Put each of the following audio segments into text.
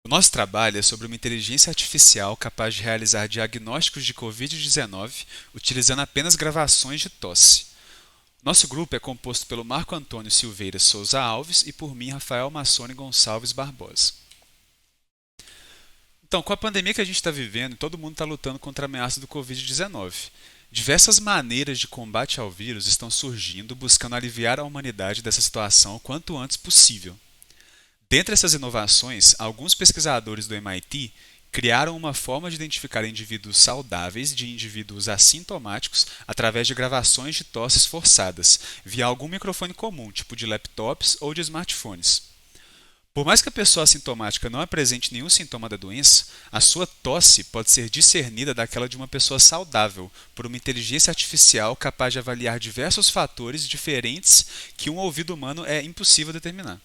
O nosso trabalho é sobre uma inteligência artificial capaz de realizar diagnósticos de Covid-19 utilizando apenas gravações de tosse. Nosso grupo é composto pelo Marco Antônio Silveira Souza Alves e por mim, Rafael Massone Gonçalves Barbosa. Então, com a pandemia que a gente está vivendo, todo mundo está lutando contra a ameaça do Covid-19. Diversas maneiras de combate ao vírus estão surgindo, buscando aliviar a humanidade dessa situação o quanto antes possível. Dentre essas inovações, alguns pesquisadores do MIT criaram uma forma de identificar indivíduos saudáveis de indivíduos assintomáticos através de gravações de tosses forçadas, via algum microfone comum, tipo de laptops ou de smartphones. Por mais que a pessoa assintomática não apresente nenhum sintoma da doença, a sua tosse pode ser discernida daquela de uma pessoa saudável por uma inteligência artificial capaz de avaliar diversos fatores diferentes que um ouvido humano é impossível determinar.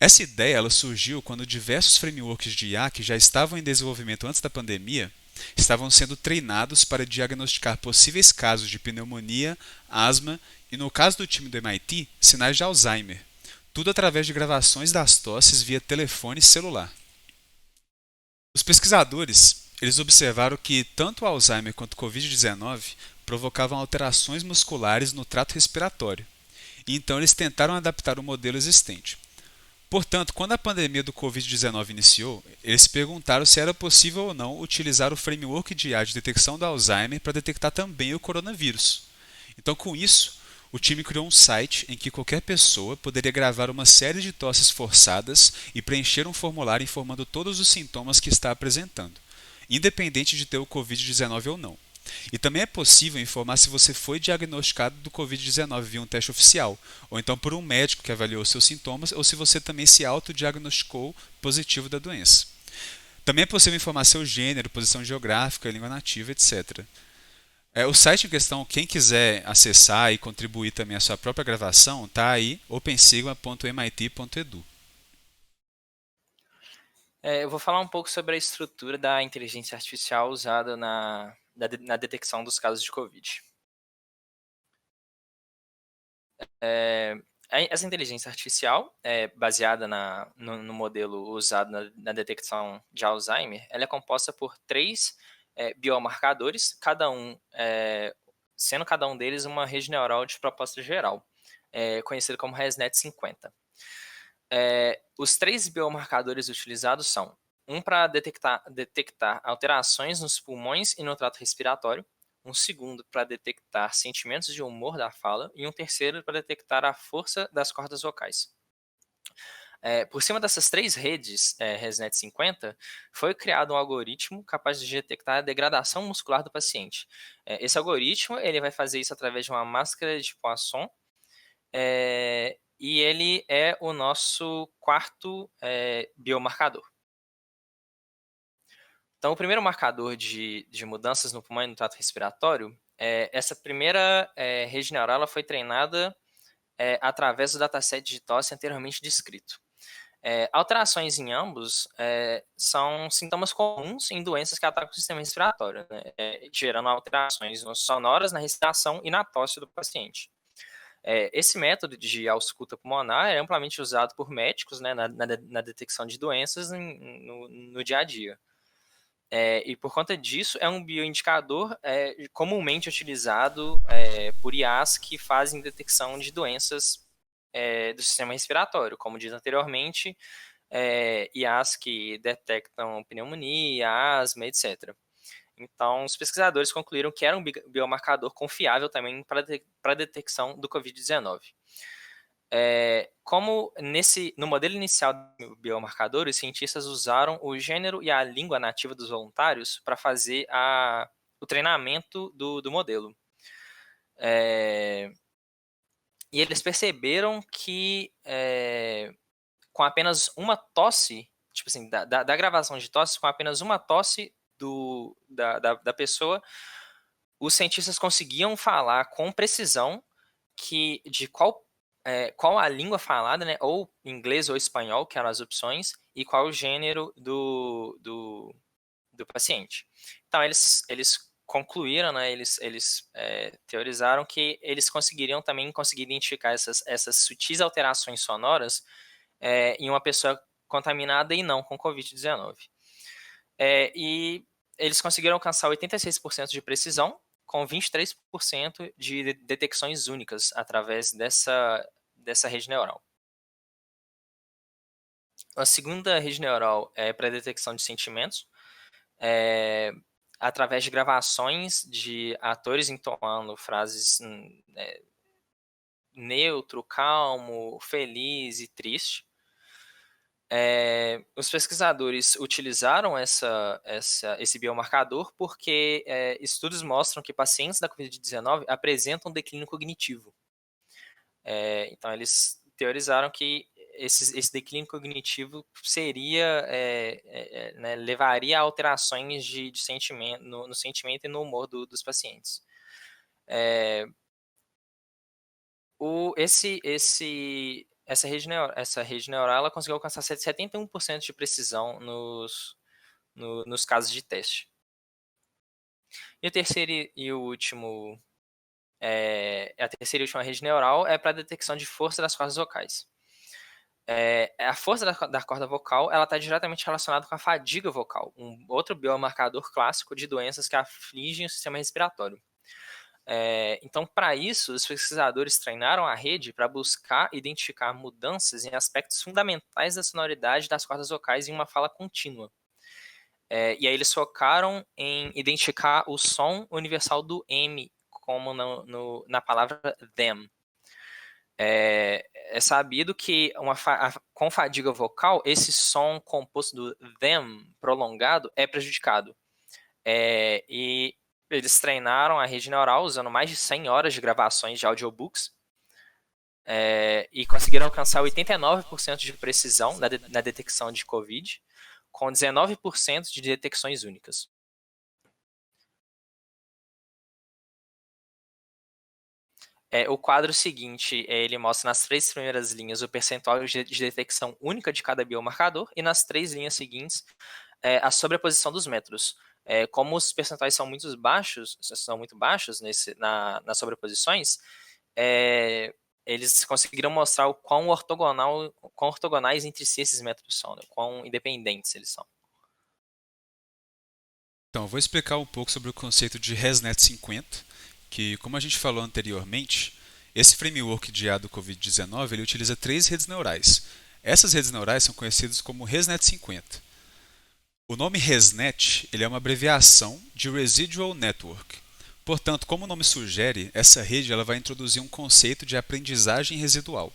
Essa ideia ela surgiu quando diversos frameworks de IA que já estavam em desenvolvimento antes da pandemia estavam sendo treinados para diagnosticar possíveis casos de pneumonia, asma e, no caso do time do MIT, sinais de Alzheimer. Tudo através de gravações das tosses via telefone celular. Os pesquisadores eles observaram que tanto o Alzheimer quanto o Covid-19 provocavam alterações musculares no trato respiratório, e então eles tentaram adaptar o modelo existente. Portanto, quando a pandemia do Covid-19 iniciou, eles se perguntaram se era possível ou não utilizar o framework de IA de detecção do Alzheimer para detectar também o coronavírus. Então, com isso, o time criou um site em que qualquer pessoa poderia gravar uma série de tosses forçadas e preencher um formulário informando todos os sintomas que está apresentando, independente de ter o Covid-19 ou não. E também é possível informar se você foi diagnosticado do Covid-19 via um teste oficial, ou então por um médico que avaliou seus sintomas, ou se você também se autodiagnosticou positivo da doença. Também é possível informar seu gênero, posição geográfica, língua nativa, etc. O site em questão, quem quiser acessar e contribuir também a sua própria gravação, está aí, opensigma.mit.edu. Eu vou falar um pouco sobre a estrutura da inteligência artificial usada na detecção dos casos de Covid. É, Essa inteligência artificial, baseada no modelo usado na detecção de Alzheimer, ela é composta por três biomarcadores, sendo cada um deles uma rede neural de proposta geral, conhecido como ResNet 50. Os três biomarcadores utilizados são um para detectar alterações nos pulmões e no trato respiratório, um segundo para detectar sentimentos de humor da fala e um terceiro para detectar a força das cordas vocais. Por cima dessas três redes, ResNet 50, foi criado um algoritmo capaz de detectar a degradação muscular do paciente. Esse algoritmo ele vai fazer isso através de uma máscara de Poisson, e ele é o nosso quarto biomarcador. Então, o primeiro marcador de mudanças no pulmão e no trato respiratório, essa primeira rede neural ela foi treinada através do dataset de tosse anteriormente descrito. Alterações em ambos são sintomas comuns em doenças que atacam o sistema respiratório, né, gerando alterações sonoras na respiração e na tosse do paciente. Esse método de ausculta pulmonar é amplamente usado por médicos, né, na detecção de doenças no dia a dia. E por conta disso, é um bioindicador comumente utilizado por IAs que fazem detecção de doenças do sistema respiratório, como dito anteriormente, IAs que detectam pneumonia, asma, etc. Então, os pesquisadores concluíram que era um biomarcador confiável também para a detecção do Covid-19. Como no modelo inicial do biomarcador, os cientistas usaram o gênero e a língua nativa dos voluntários para fazer o treinamento do modelo. E eles perceberam que com apenas uma tosse, tipo assim, da gravação de tosse, com apenas uma tosse da pessoa, os cientistas conseguiam falar com precisão de qual a língua falada, né, ou inglês ou espanhol, que eram as opções, e qual o gênero do paciente. Então, eles concluíram, né, eles teorizaram que eles conseguiriam também conseguir identificar essas sutis alterações sonoras em uma pessoa contaminada e não com Covid-19. E eles conseguiram alcançar 86% de precisão, com 23% de detecções únicas através dessa rede neural. A segunda rede neural é para detecção de sentimentos, através de gravações de atores entoando frases neutro, calmo, feliz e triste. Os pesquisadores utilizaram esse biomarcador porque estudos mostram que pacientes da Covid-19 apresentam declínio cognitivo. Então, eles teorizaram que esse declínio cognitivo seria, né, levaria a alterações de sentimento, no sentimento e no humor dos pacientes. Essa rede neural ela conseguiu alcançar 71% de precisão nos casos de teste. E o terceiro e o último, a terceira e última rede neural é para a detecção de força das cordas vocais. A força da corda vocal ela está diretamente relacionada com a fadiga vocal, um outro biomarcador clássico de doenças que afligem o sistema respiratório. Então, para isso, os pesquisadores treinaram a rede para buscar identificar mudanças em aspectos fundamentais da sonoridade das cordas vocais em uma fala contínua. E aí eles focaram em identificar o som universal do M, como na palavra them. É sabido que com fadiga vocal, esse som composto do them prolongado é prejudicado. E eles treinaram a rede neural usando mais de 100 horas de gravações de audiobooks e conseguiram alcançar 89% de precisão na detecção de COVID, com 19% de detecções únicas. O quadro seguinte, ele mostra nas 3 primeiras linhas o percentual de detecção única de cada biomarcador e nas 3 linhas seguintes a sobreposição dos métodos. Como os percentuais são muito baixos nas sobreposições, eles conseguiram mostrar o quão ortogonais entre si esses métodos são, né? Quão independentes eles são. Então, eu vou explicar um pouco sobre o conceito de ResNet 50, que, como a gente falou anteriormente, esse framework de IA do Covid-19 ele utiliza 3 redes neurais. Essas redes neurais são conhecidas como ResNet 50. O nome ResNet ele é uma abreviação de Residual Network. Portanto, como o nome sugere, essa rede ela vai introduzir um conceito de aprendizagem residual. O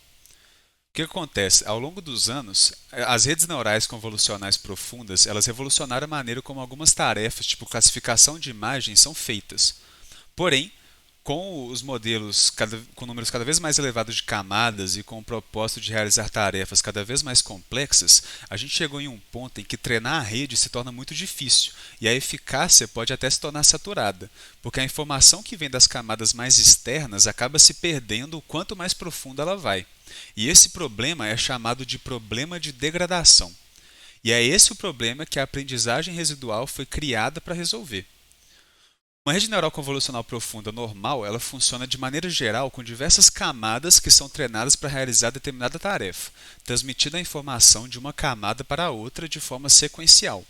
que acontece? Ao longo dos anos, as redes neurais convolucionais profundas elas revolucionaram a maneira como algumas tarefas, tipo classificação de imagens, são feitas. Porém, com os modelos com números cada vez mais elevados de camadas e com o propósito de realizar tarefas cada vez mais complexas, a gente chegou em um ponto em que treinar a rede se torna muito difícil e a eficácia pode até se tornar saturada, porque a informação que vem das camadas mais externas acaba se perdendo o quanto mais profundo ela vai. E esse problema é chamado de problema de degradação. E é esse o problema que a aprendizagem residual foi criada para resolver. Uma rede neural convolucional profunda normal, ela funciona de maneira geral com diversas camadas que são treinadas para realizar determinada tarefa, transmitindo a informação de uma camada para a outra de forma sequencial.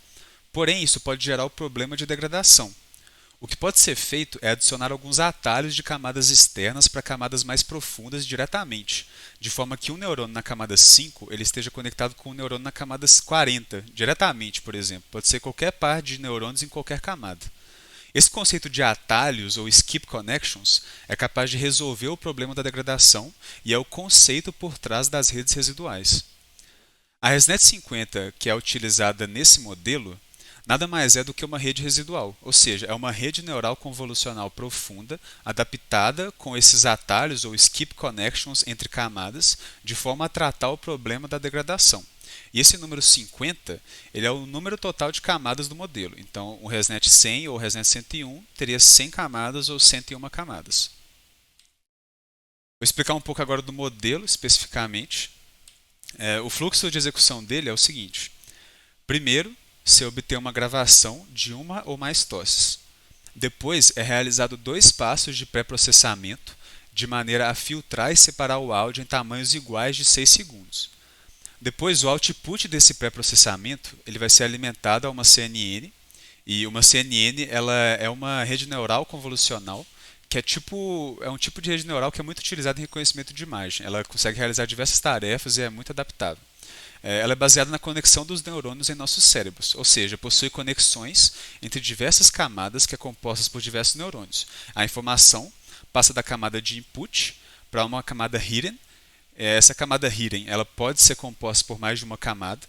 Porém, isso pode gerar o problema de degradação. O que pode ser feito é adicionar alguns atalhos de camadas externas para camadas mais profundas diretamente, de forma que um neurônio na camada 5 ele esteja conectado com um neurônio na camada 40, diretamente, por exemplo. Pode ser qualquer par de neurônios em qualquer camada. Esse conceito de atalhos ou skip connections é capaz de resolver o problema da degradação e é o conceito por trás das redes residuais. A ResNet 50, que é utilizada nesse modelo, nada mais é do que uma rede residual, ou seja, é uma rede neural convolucional profunda adaptada com esses atalhos ou skip connections entre camadas de forma a tratar o problema da degradação. E esse número 50 ele é o número total de camadas do modelo. Então, o ResNet 100 ou o ResNet 101 teria 100 camadas ou 101 camadas. Vou explicar um pouco agora do modelo especificamente. O fluxo de execução dele é o seguinte. Primeiro, você obtém uma gravação de uma ou mais tosses. Depois, é realizado 2 passos de pré-processamento, de maneira a filtrar e separar o áudio em tamanhos iguais de 6 segundos. Depois, o output desse pré-processamento ele vai ser alimentado a uma CNN, e uma CNN ela é uma rede neural convolucional que é um tipo de rede neural que é muito utilizada em reconhecimento de imagem. Ela consegue realizar diversas tarefas e é muito adaptável. Ela é baseada na conexão dos neurônios em nossos cérebros, ou seja, possui conexões entre diversas camadas que é compostas por diversos neurônios. A informação passa da camada de input para uma camada hidden. Essa camada hidden ela pode ser composta por mais de uma camada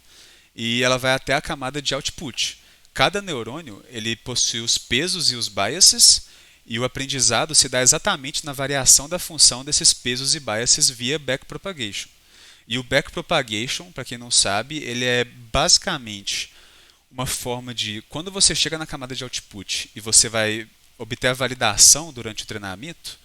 e ela vai até a camada de output. Cada neurônio ele possui os pesos e os biases e o aprendizado se dá exatamente na variação da função desses pesos e biases via backpropagation. E o backpropagation, para quem não sabe, ele é basicamente uma forma de, quando você chega na camada de output e você vai obter a validação durante o treinamento,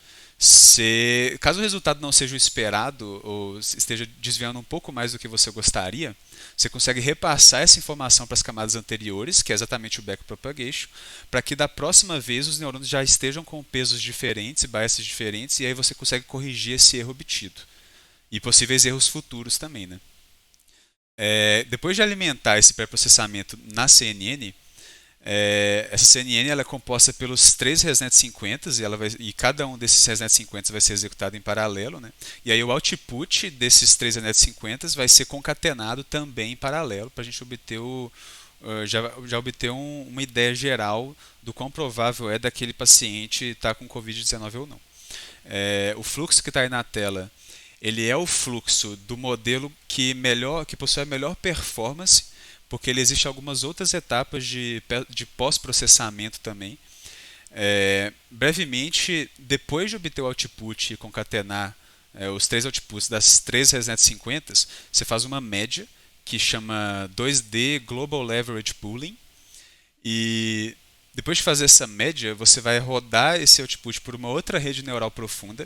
caso o resultado não seja o esperado ou esteja desviando um pouco mais do que você gostaria, você consegue repassar essa informação para as camadas anteriores, que é exatamente o backpropagation, para que da próxima vez os neurônios já estejam com pesos diferentes e biases diferentes, e aí você consegue corrigir esse erro obtido. E possíveis erros futuros também, né? Depois de alimentar esse pré-processamento na CNN, essa CNN ela é composta pelos três ResNet 50 e cada um desses ResNet 50 vai ser executado em paralelo, né? E aí o output desses três ResNet 50 vai ser concatenado também em paralelo para a gente obter já obter uma ideia geral do quão provável é daquele paciente estar com Covid-19 ou não. O fluxo que está aí na tela ele é o fluxo do modelo que possui a melhor performance, porque ele existe algumas outras etapas de pós-processamento também. Brevemente, depois de obter o output e concatenar os três outputs das três ResNet 50, você faz uma média que chama 2D Global Leverage Pooling. E depois de fazer essa média, você vai rodar esse output por uma outra rede neural profunda,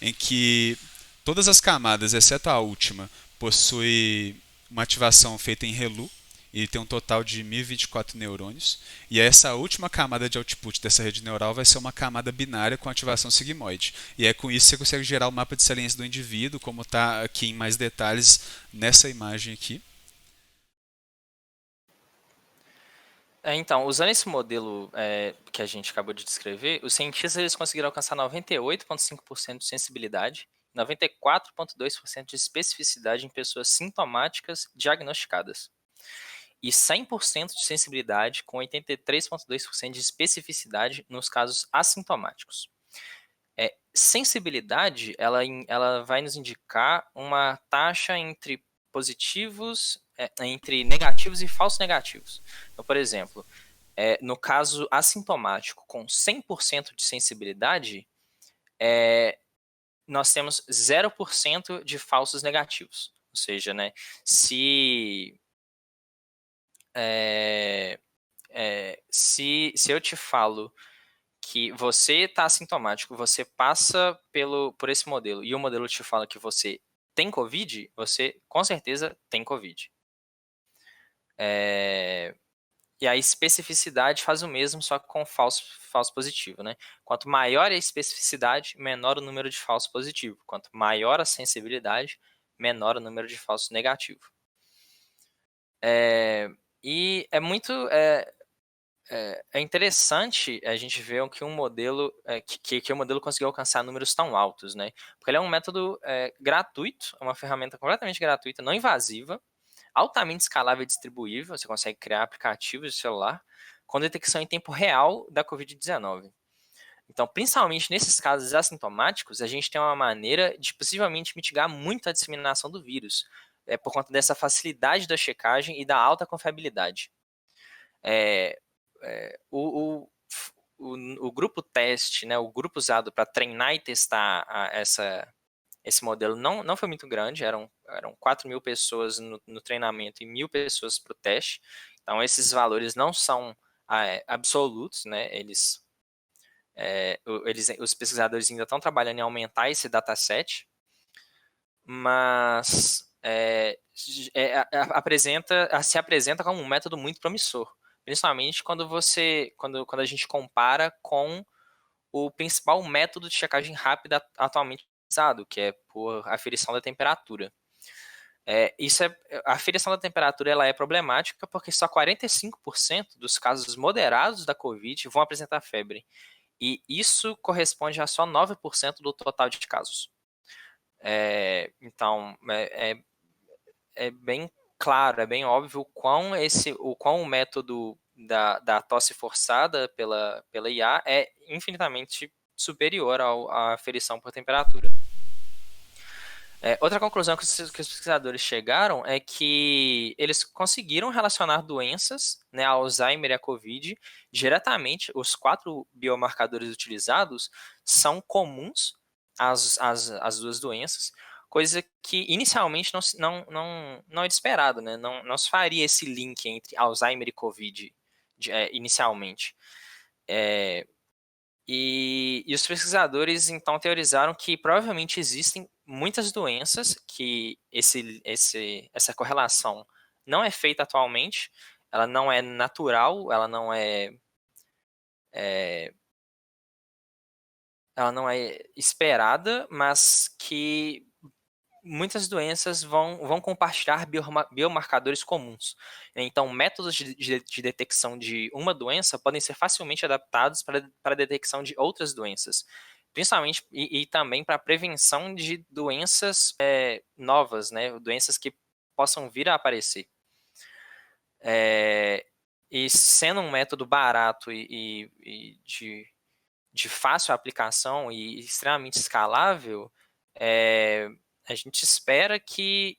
em que todas as camadas, exceto a última, possuem uma ativação feita em ReLU e tem um total de 1024 neurônios. E essa última camada de output dessa rede neural vai ser uma camada binária com ativação sigmoide. E é com isso que você consegue gerar o mapa de saliência do indivíduo, como está aqui em mais detalhes nessa imagem aqui. Então, usando esse modelo que a gente acabou de descrever, os cientistas eles conseguiram alcançar 98,5% de sensibilidade, 94,2% de especificidade em pessoas sintomáticas diagnosticadas e 100% de sensibilidade com 83,2% de especificidade nos casos assintomáticos. Sensibilidade, ela vai nos indicar uma taxa entre positivos, entre negativos e falsos negativos. Então, por exemplo, no caso assintomático com 100% de sensibilidade, nós temos 0% de falsos negativos. Ou seja, né, se eu te falo que você está assintomático, você passa por esse modelo e o modelo te fala que você tem Covid, você com certeza tem Covid. E a especificidade faz o mesmo, só que com falso positivo, né? Quanto maior a especificidade, menor o número de falso positivo. Quanto maior a sensibilidade, menor o número de falso negativo. E é muito interessante a gente ver que um modelo que o modelo conseguiu alcançar números tão altos, né? Porque ele é um método gratuito, é uma ferramenta completamente gratuita, não invasiva, altamente escalável e distribuível. Você consegue criar aplicativos de celular com detecção em tempo real da Covid-19. Então, principalmente nesses casos assintomáticos, a gente tem uma maneira de possivelmente mitigar muito a disseminação do vírus, por conta dessa facilidade da checagem e da alta confiabilidade. O grupo teste, né, o grupo usado para treinar e testar esse modelo não foi muito grande, eram 4.000 pessoas no treinamento e 1.000 pessoas para o teste. Então, esses valores não são absolutos, né? Os pesquisadores ainda estão trabalhando em aumentar esse dataset, mas se apresenta como um método muito promissor, principalmente quando a gente compara com o principal método de checagem rápida atualmente utilizado, que é por aferição da temperatura. A aferição da temperatura ela é problemática porque só 45% dos casos moderados da Covid vão apresentar febre. E isso corresponde a só 9% do total de casos. Então, é bem claro, é bem óbvio o quão o método da tosse forçada pela IA é infinitamente superior à aferição por temperatura. Outra conclusão que os pesquisadores chegaram é que eles conseguiram relacionar doenças, né, a Alzheimer e a Covid, diretamente. Os 4 biomarcadores utilizados são comuns às duas doenças, coisa que inicialmente não era esperado, né? Não se faria esse link entre Alzheimer e Covid inicialmente. E os pesquisadores então teorizaram que provavelmente existem muitas doenças que essa correlação não é feita atualmente, ela não é natural, ela não é esperada, mas que muitas doenças vão compartilhar biomarcadores comuns. Então, métodos de detecção de uma doença podem ser facilmente adaptados para a detecção de outras doenças, principalmente e também para a prevenção de doenças novas, né? Doenças que possam vir a aparecer. E sendo um método barato e de fácil aplicação e extremamente escalável, a gente espera que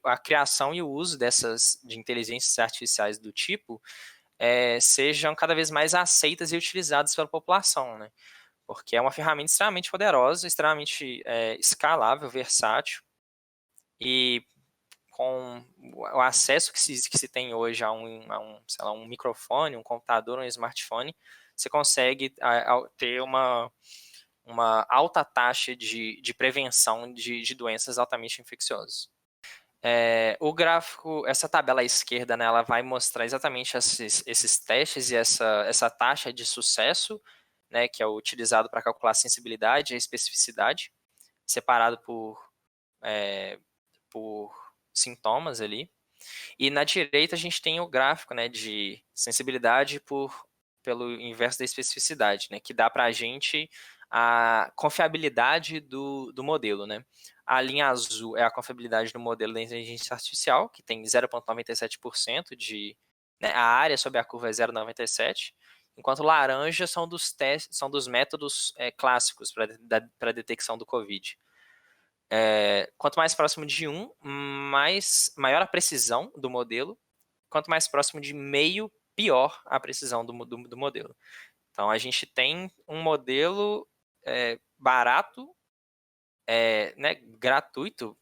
a criação e o uso de inteligências artificiais do tipo sejam cada vez mais aceitas e utilizadas pela população, né? Porque é uma ferramenta extremamente poderosa, extremamente escalável, versátil, e com o acesso que se tem hoje sei lá, um microfone, um computador, um smartphone, você consegue ter uma alta taxa de prevenção de doenças altamente infecciosas. O gráfico, essa tabela à esquerda, né, ela vai mostrar exatamente esses testes e essa taxa de sucesso, né, que é utilizado para calcular a sensibilidade e a especificidade, separado por sintomas ali. E na direita a gente tem o gráfico, né, de sensibilidade pelo inverso da especificidade, né, que dá para a gente a confiabilidade do modelo, né. A linha azul é a confiabilidade do modelo da inteligência artificial, que tem 0,97% né, a área sobre a curva é 0,97, enquanto laranja são dos métodos clássicos para detecção do COVID. Quanto mais próximo de 1, maior a precisão do modelo. Quanto mais próximo de meio, pior a precisão do modelo. Então, a gente tem um modelo barato, né, gratuito,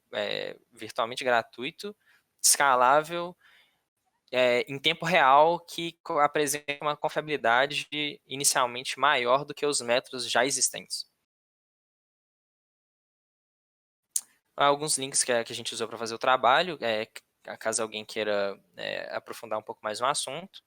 virtualmente gratuito, escalável, em tempo real, que apresenta uma confiabilidade inicialmente maior do que os métodos já existentes. Alguns links que a gente usou para fazer o trabalho, caso alguém queira aprofundar um pouco mais no assunto.